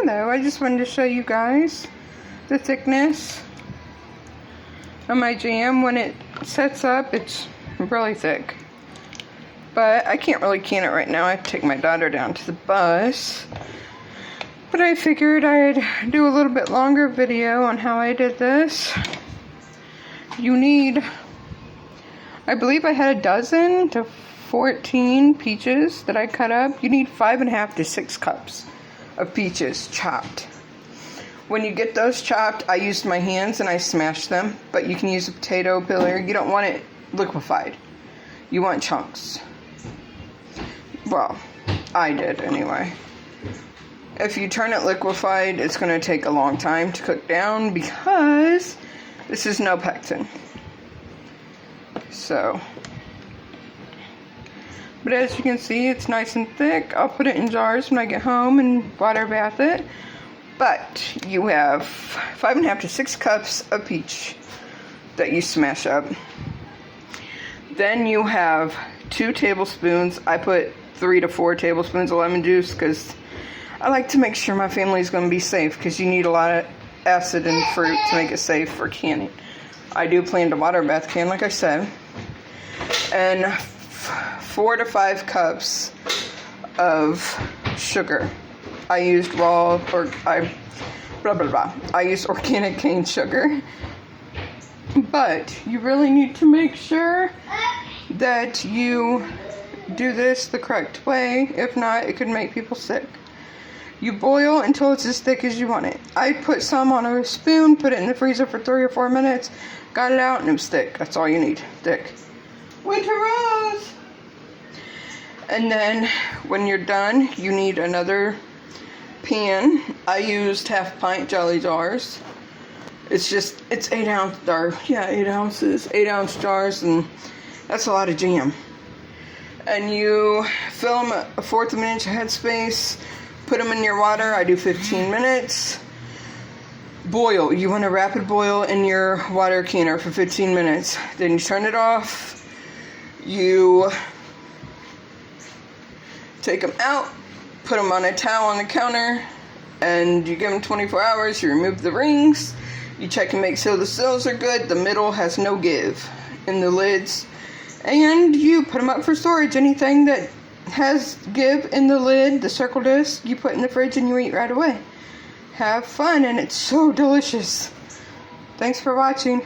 Hello, I just wanted to show you guys the thickness of my jam. When it sets up, it's really thick. But I can't really can it right now. I have to take my daughter down to the bus. But I figured I'd do a little bit longer video on how I did this. You need, I believe I had 12 to 14 peaches that I cut up. You need 5.5 to 6 cups of peaches chopped. When you get those chopped, I used my hands and I smashed them, but you can use a potato peeler. You don't want it liquefied. You want chunks. Well, I did anyway. If you turn it liquefied, it's going to take a long time to cook down because this is no pectin. So, but as you can see, it's nice and thick. I'll put it in jars when I get home and water bath it. But you have 5.5 to 6 cups of peach that you smash up. Then you have 2 tablespoons. I put 3 to 4 tablespoons of lemon juice because I like to make sure my family is going to be safe, because you need a lot of acid in fruit to make it safe for canning. I do plan to water bath can, like I said. And 4 to 5 cups of sugar. I used I used organic cane sugar. But you really need to make sure that you do this the correct way. If not, it could make people sick. You boil until it's as thick as you want it. I put some on a spoon, put it in the freezer for 3 or 4 minutes, got it out, and it was thick. That's all you need, thick. Winter Rose! And then, when you're done, you need another pan. I used 1/2 pint jelly jars. It's 8 ounces, 8 ounce jars, and that's a lot of jam. And you fill them 1/4 of an inch of headspace. Put them in your water. I do 15 minutes. Boil. You want a rapid boil in your water canner for 15 minutes. Then you turn it off. You take them out. Put them on a towel on the counter. And you give them 24 hours. You remove the rings. You check and make sure the seals are good. The middle has no give in the lids. And you put them up for storage. Anything that has give in the lid, the circle disc, you put in the fridge and you eat right away. Have fun, and it's so delicious. Thanks for watching.